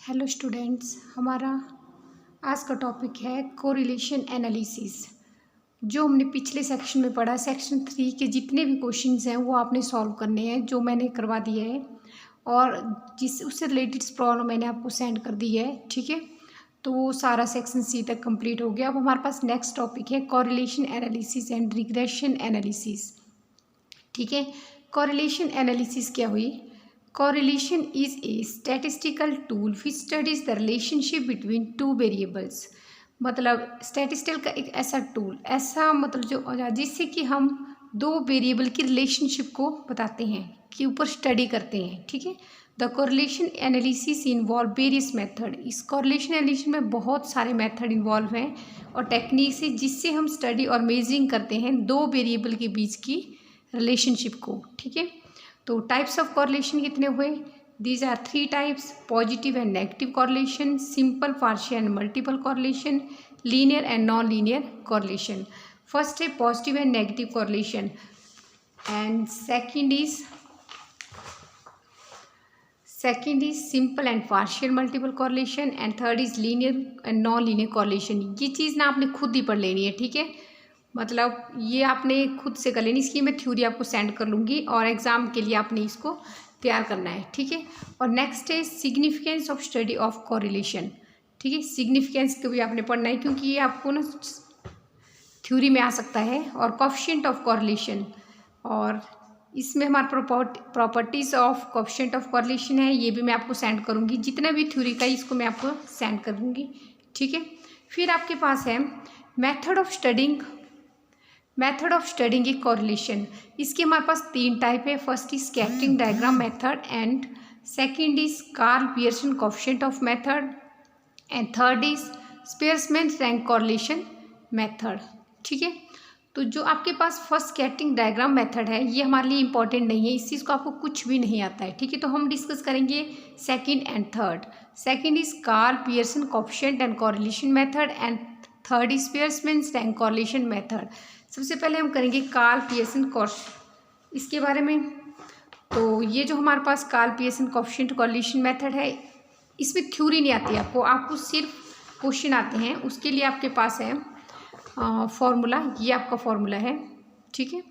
Hello students, हमारा आज का टॉपिक है कोरिलेशन एनालिसिस। जो हमने पिछले सेक्शन में पढ़ा, सेक्शन 3 के जितने भी क्वेश्चंस हैं वो आपने सॉल्व करने हैं, जो मैंने करवा दिया है और जिस उससे रिलेटेड प्रॉब्लम मैंने आपको सेंड कर दी है। ठीक है, तो वो सारा सेक्शन सी तक कंप्लीट हो गया। अब हमारे पास नेक्स्ट टॉपिक है correlation analysis and regression analysis. ठीक है, कोरिलेशन एनालिसिस क्या हुई? Correlation is a statistical tool which studies the relationship between two variables। मतलब स्टैटिस्टिकल का एक ऐसा टूल, ऐसा मतलब जो जिससे कि हम दो वेरिएबल की रिलेशनशिप को बताते हैं, कि ऊपर स्टडी करते हैं। ठीक है, the correlation analysis involve various method. इस कोरिलेशन एनालिसिस में बहुत सारे मेथड इन्वॉल्व हैं और टेक्निक्स है जिससे हम स्टडी और मेजरिंग करते हैं दो वेरिएबल के बीच की रिलेशनशिप को। ठीक है, तो टाइप्स ऑफ कॉरिलेशन कितने हुए? These are 3 types: positive and negative correlation, simple partial and multiple correlation, linear and non linear correlation. First है positive and negative correlation and second is simple and partial multiple correlation and third is linear and non linear correlation. ये चीज़ ना आपने खुद ही पढ़ लेनी है। ठीक है, मतलब ये आपने खुद से कर लेनी। इसकी मैं थ्योरी आपको सेंड कर लूँगी और एग्ज़ाम के लिए आपने इसको तैयार करना है। ठीक है, और नेक्स्ट है significance of study of correlation. ठीक है, सिग्निफिकेंस को भी आपने पढ़ना है क्योंकि ये आपको ना थ्योरी में आ सकता है। और कोएफिशिएंट ऑफ कोरिलेशन, और इसमें हमारा properties of coefficient of correlation है, ये भी मैं आपको सेंड करूँगी। जितना भी थ्योरी का इसको मैं आपको सेंड कर दूँगी। ठीक है, फिर आपके पास है method of studying a correlation. इसके हमारे पास 3 टाइप है। First is scattering diagram method and second is Karl Pearson coefficient of method and third is Spearman rank correlation method. ठीक है, तो जो आपके पास फर्स्ट स्कैटरिंग डायग्राम मेथड है ये हमारे लिए इंपॉर्टेंट नहीं है, इस चीज़ को आपको कुछ भी नहीं आता है। ठीक है, तो हम डिस्कस करेंगे second and third. Second is Karl Pearson coefficient and correlation method and third is Spearman rank correlation method. सबसे पहले हम करेंगे कार्ल पियर्सन कोएफिशिएंट, इसके बारे में। तो ये जो हमारे पास Karl Pearson coefficient correlation method है, इसमें थ्योरी नहीं आती आपको, आपको सिर्फ क्वेश्चन आते हैं। उसके लिए आपके पास है फॉर्मूला, ये आपका फॉर्मूला है। ठीक है,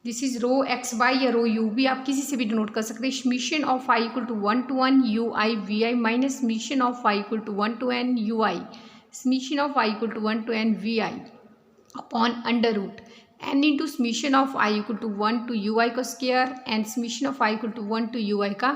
this is rho X by या रो यू भी आप किसी से भी डिनोट कर सकते हैं। Summation of I equal to 1 to 1 U I V I minus summation of I equal to 1 to n U I summation of I equal to 1 to n V I upon under root n into summation of I equal to 1 to U I का square and summation of I equal to 1 to U I का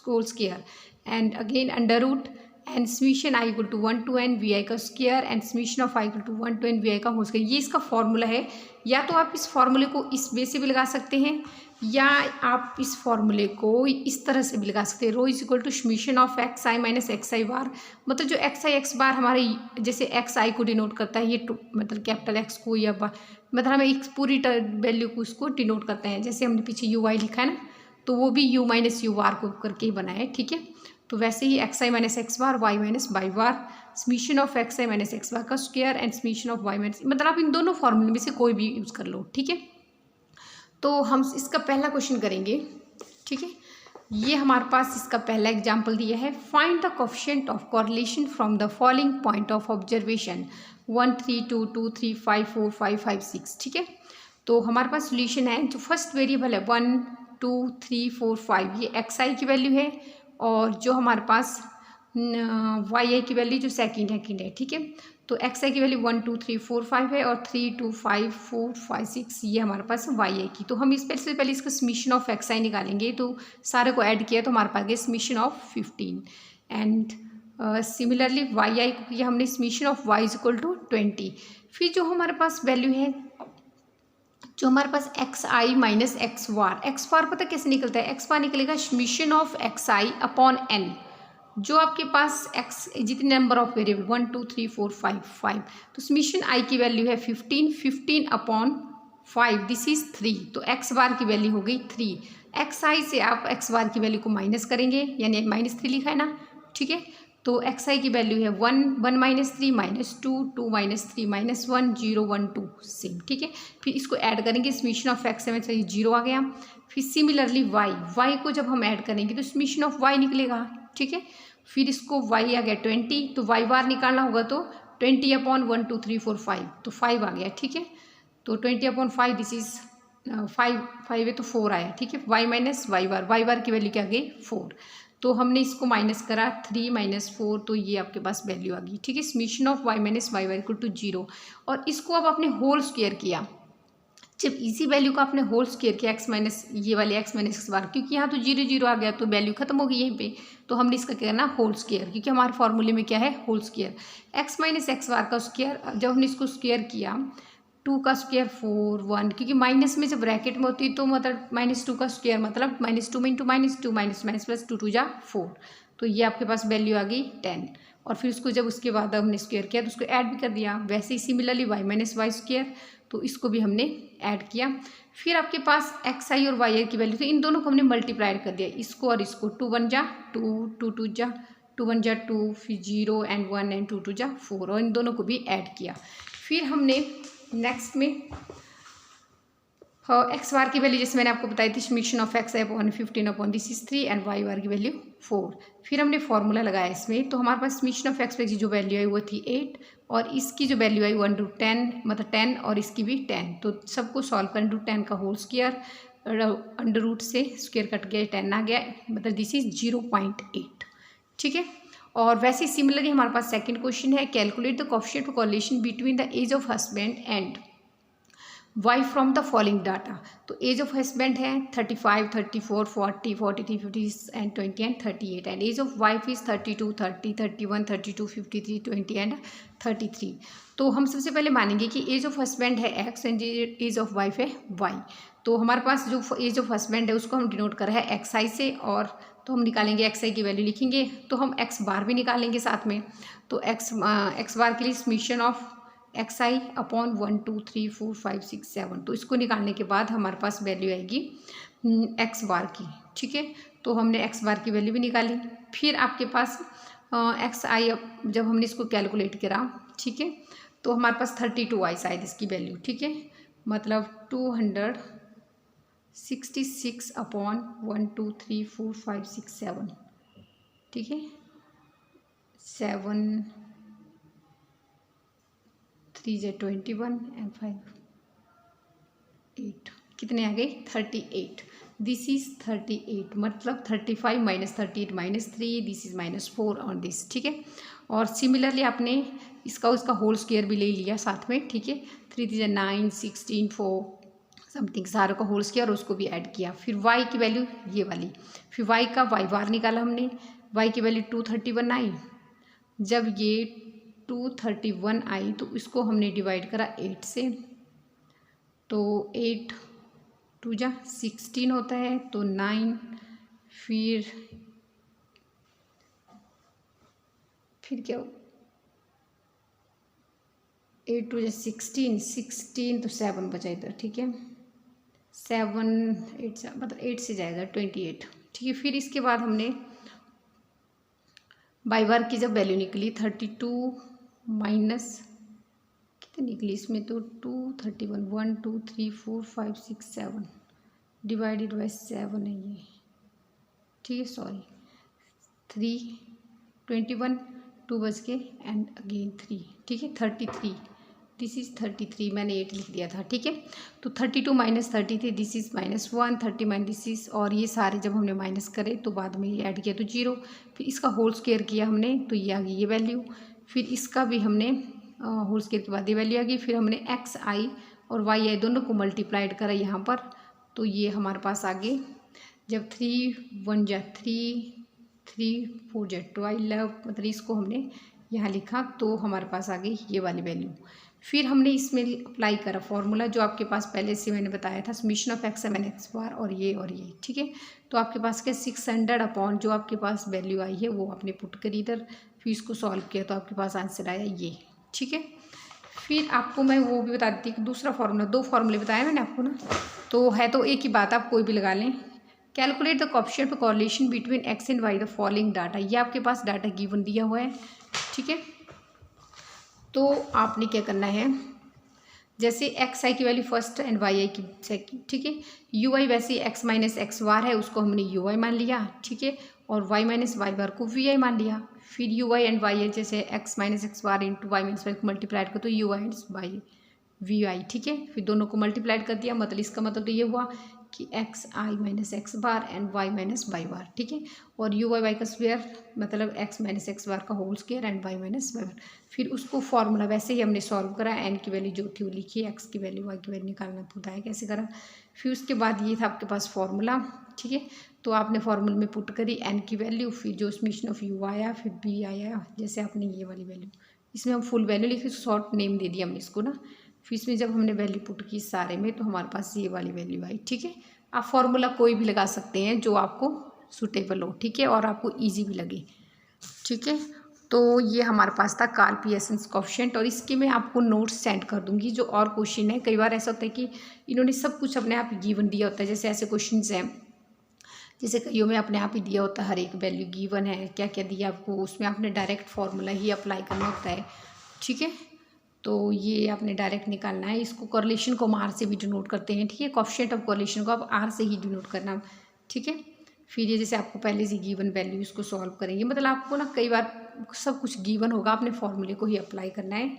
whole square and again under root and summation I equal to 1 to n V I का square and summation of I equal to 1 to n V I का whole square. ये इसका formula है। या तो आप इस फॉर्मूले को इस वे से भी लगा सकते हैं या आप इस फॉर्मूले को इस तरह से भी लगा सकते हैं। Rho is equal to summation of X I minus X I bar. मतलब जो एक्स आई एक्स बार हमारे जैसे एक्स आई को डिनोट करता है, ये मतलब कैपिटल एक्स को, या मतलब हमें एक पूरी वैल्यू को उसको डिनोट करते हैं। जैसे हमने पीछे यू आई लिखा है ना, तो वो भी यू माइनस यू बार को करके ही बना है। ठीक है, तो वैसे ही X I minus X bar, Y minus Y bar, summation of X I minus X bar का square and summation of Y minus, मतलब आप इन दोनों फॉर्मूले में से कोई भी यूज़ कर लो। ठीक है, तो हम इसका पहला क्वेश्चन करेंगे। ठीक है, ये हमारे पास इसका पहला एग्जाम्पल दिया है। Find the coefficient of correlation from the following point of observation 1 3 2 2 3 5 4 5 5 6। ठीक है, तो हमारे पास सोल्यूशन है। जो फर्स्ट वेरिएबल है 1 2 3 4 5, ये एक्स आई की वैल्यू है, और जो हमारे पास वाई आई की वैल्यू जो सेकंड है। ठीक है, तो एक्स आई की वैल्यू 1 2 3 4 5 है और 3 2 5 4 5 6 ये हमारे पास वाई आई की। तो हम इस से पहले इसका समीशन ऑफ एक्स आई निकालेंगे। तो सारे को ऐड किया तो हमारे पास गए summation of 15 and similarly Y I को किया हमने summation of Y is equal to 20। फिर जो हमारे पास वैल्यू है, जो हमारे पास X I minus X bar पता कैसे निकलता है? एक्स बार निकलेगा summation of X I upon N. जो आपके पास एक्स जितने नंबर ऑफ वेरिएबल 1 2 3 4 5 5, तो समीशन आई की वैल्यू है 15 अपॉन 5, दिस इज 3। तो एक्स बार की वैल्यू हो गई 3। एक्स आई से आप एक्स बार की वैल्यू को माइनस करेंगे, यानी -3 लिखा है ना। ठीक है, तो एक्स आई की वैल्यू है 1 1 -3 -2 2 -3 -1 0 1 2 सेम। ठीक है, फिर इसको ऐड करेंगे, समीशन ऑफ एक्स में 0 आ गया। फिर सिमिलरली वाई को जब हम ऐड करेंगे तो समीशन ऑफ वाई निकलेगा। ठीक है। फिर इसको y आ गया 20, तो y बार निकालना होगा तो 20 अपॉन 1 2 3 4 5, तो 5 आ गया, ठीक है। तो 20 अपॉन 5 दिस इज 5 है तो 4 आया, ठीक है। y माइनस वाई बार की वैल्यू क्या आ गई 4, तो हमने इसको माइनस करा 3 माइनस 4, तो ये आपके पास वैल्यू आ गई, ठीक है। Summation of y minus Y bar equal to 0, और इसको अब आपने होल स्क्वायर किया। जब इसी वैल्यू का आपने होल स्क्वायर किया एक्स माइनस ये वाले एक्स माइनस एक्स बार, क्योंकि यहाँ तो 0 0 आ गया तो वैल्यू खत्म हो गई यहीं पे, तो हमने इसका क्या करना होल स्क्वायर, क्योंकि हमारे फॉर्मूले में क्या है whole square. X minus X bar का स्क्वायर, जब हमने इसको स्क्वायर किया 2 का स्क्वायर 4 1, क्योंकि माइनस में जब ब्रैकेट में होती है तो मतलब -2 का स्क्वायर मतलब -2 इंटू -2 माइनस माइनस प्लस 2 2 जा 4, तो ये आपके पास वैल्यू आ गई 10। और फिर उसको जब उसके बाद हमने स्क्वायर किया तो उसको ऐड भी कर दिया। वैसे ही similarly y minus Y square, तो इसको भी हमने ऐड किया। फिर आपके पास एक्स आई और वाई आई की वैल्यू, तो इन दोनों को हमने मल्टीप्लाइड कर दिया, इसको और इसको, 2 1 जा 2 2 2 जा 2 1 जा 2, फिर 0 एंड 1 एंड 2 2 जा 4, और इन दोनों को भी ऐड किया। फिर हमने नेक्स्ट में एक्स बार की वैल्यू जैसे मैंने आपको बताई थी, summation of X upon 15 upon this is 3 and Y bar की वैल्यू 4। फिर हमने फॉर्मूला लगाया इसमें, तो हमारे पास समीशन ऑफ एक्स की जो वैल्यू आई वो थी 8, और इसकी जो वैल्यू आई 1 टू 10 मतलब 10, और इसकी भी 10, तो सबको सॉल्व करें टू 10 का होल स्क्वायर, अंडर रूट से स्क्वायर कट गया 10 आ गया, मतलब दिस इज 0.8, ठीक है। और वैसे सिमिलरली हमारे पास सेकंड क्वेश्चन है, calculate the coefficient of correlation between the age of husband and Y from the following data. तो एज ऑफ हस्बैंड है 35 34 40 43 50 and 20 and 38, and age of wife is 32 30 31 32 53 20 and 33। तो हम सबसे पहले मानेंगे कि एज ऑफ हस्बैंड है X and age of wife है वाई। तो हमारे पास जो एज ऑफ हस्बैंड है उसको हम डिनोट कर रहे हैं एक्स आई से, और तो हम निकालेंगे एक्स आई की वैल्यू लिखेंगे, तो हम एक्स बार भी निकालेंगे साथ में। तो एक्स बार के लिए summation of X I upon 1 2 3 4 5 6 7, तो इसको निकालने के बाद हमारे पास वैल्यू आएगी एक्स बार की, ठीक है। तो हमने एक्स बार की वैल्यू भी निकाली। फिर आपके पास एक्स आई जब हमने इसको कैलकुलेट करा, ठीक है, तो हमारे पास 32 आई शायद इसकी वैल्यू, ठीक है, मतलब 266 अपॉन 1 2 3 4 5 6 7, ठीक है, 7 3 × 21 एंड 5 8, कितने आ गए 38, दिस इज 38, मतलब 35 minus 38 -3, this is -4 on this, ठीक है। और सिमिलरली आपने इसका उसका होल स्क्वायर भी ले लिया साथ में, ठीक है, 3 3 9 16 4 समथिंग सारों का होल स्क्वायर, उसको भी ऐड किया। फिर y की वैल्यू ये वाली, फिर y का y बार निकाला हमने, y की वैल्यू 231 आई। जब ये 231 आई तो इसको हमने डिवाइड करा 8 से, तो 8 2 जा 16 होता है, तो 9, फिर क्या 8 2 जा 16 तो 7 बचा इधर, ठीक है, 7 8 मतलब 8 से जाएगा 28, ठीक है। फिर इसके बाद हमने बाई बार की जब वैल्यू निकली 32 माइनस कितनी निकली इसमें, तो 231 1 2 3 4 5 6 7 डिवाइडेड बाई 7 है ये, ठीक है, सॉरी 3 21 2 बच के एंड अगेन 3, ठीक है, 33, दिस इज 33, मैंने 8 लिख दिया था, ठीक है। तो 32 minus 33 this is -1, 30 minus this is, और ये सारे जब हमने माइनस करे तो बाद में ये ऐड किया तो 0, फिर इसका होल स्क्वायर किया हमने तो ये आ गई ये वैल्यू, फिर इसका भी हमने होल स्क्वायर के बाद ये वैल्यू आ गई। फिर हमने एक्स आई और वाई आई दोनों को मल्टीप्लाइड करा यहाँ पर, तो ये हमारे पास आ गए, जब 3 1 जा 3 3 4 जा 12, मतलब इसको हमने यहाँ लिखा तो हमारे पास आ गई ये वाली वैल्यू। फिर हमने इसमें अप्लाई करा फॉर्मूला जो आपके पास पहले से मैंने बताया था, summation of X M X bar और ये, ठीक है। तो आपके पास क्या 600 अपॉन जो आपके पास वैल्यू आई है वो आपने पुट करी इधर, फिर इसको सॉल्व किया तो आपके पास आंसर आया ये, ठीक है। फिर आपको मैं वो भी बता देती कि दूसरा फार्मूला, 2 फार्मूले बताए मैंने आपको ना, तो है तो एक ही बात, आप कोई भी लगा लें। Calculate the coefficient of correlation between x and why the following data, ये आपके पास डाटा गिवन दिया हुआ है, ठीक है। तो आपने क्या करना है, जैसे एक्स आई की वैल्यू फर्स्ट एंड वाई आई की सेकंड, ठीक है। यू आई वैसे एक्स माइनस एक्स बार है, उसको हमने यू आई मान लिया, ठीक है। और y माइनस वाई बार को वी आई मान लिया। फिर यू वाई एंड वाई जैसे X minus X bar into Y minus Y को मल्टीप्लाइड कर तो U Y and Y V I, ठीक है। फिर दोनों को मल्टीप्लाइड कर दिया, मतलब इसका मतलब तो ये हुआ कि X I minus X bar and Y minus Y bar, ठीक है। और यू वाई का स्क्वायर मतलब एक्स माइनस एक्स बार का whole square and Y minus Y bar. फिर उसको फॉर्मूला वैसे ही हमने सॉल्व करा, एन की वैल्यू जो थी वो लिखी, एक्स की वैल्यू वाई की वैल्यू निकालना बताया कैसे करा। फिर उसके बाद ये था आपके पास फॉर्मूला, ठीक है। तो आपने फॉर्मूले में पुट करी एन की वैल्यू, फिर जो समेशन ऑफ यू आया, फिर बी आया, जैसे आपने ये वाली वैल्यू, इसमें हम फुल वैल्यू लिखी, शॉर्ट नेम दे दिया हमने इसको ना। फिर इसमें जब हमने वैल्यू पुट की सारे में तो हमारे पास ये वाली वैल्यू आई, ठीक है। आप फॉर्मूला कोई भी लगा सकते हैं जो आपको सूटेबल हो, ठीक है, और आपको ईजी भी लगे, ठीक है। तो ये हमारे पास था कार्ल पियर्सन कोएफिशिएंट, और इसके मैं आपको नोट्स सेंड कर दूंगी जो और क्वेश्चन है। कई बार ऐसा होता है कि इन्होंने सब कुछ अपने आप गिवन दिया होता है, जैसे ऐसे क्वेश्चन हैं, जैसे कईयों में अपने आप ही दिया होता है, हर एक वैल्यू गिवन है, क्या क्या दिया आपको, उसमें आपने डायरेक्ट फार्मूला ही अप्लाई करना होता है, ठीक है। तो ये आपने डायरेक्ट निकालना है। इसको कोरिलेशन को हम आर से भी डिनोट करते हैं, ठीक है। कोएफिशिएंट ऑफ कोरिलेशन को आप आर से ही डिनोट करना, ठीक है। फिर ये जैसे आपको पहले से गिवन वैल्यू इसको सॉल्व करेंगे, मतलब आपको ना कई बार सब कुछ गिवन होगा, अपने फॉर्मूले को ही अप्लाई करना है।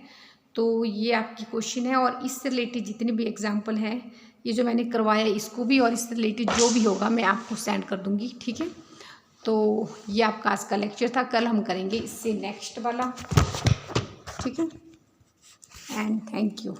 तो ये आपकी क्वेश्चन है, और इससे रिलेटेड जितने भी एग्जाम्पल हैं, ये जो मैंने करवाया इसको भी, और इससे रिलेटेड जो भी होगा मैं आपको सेंड कर दूँगी, ठीक है। तो ये आपका आज का लेक्चर था, कल हम करेंगे इससे नेक्स्ट वाला, ठीक है। And thank you.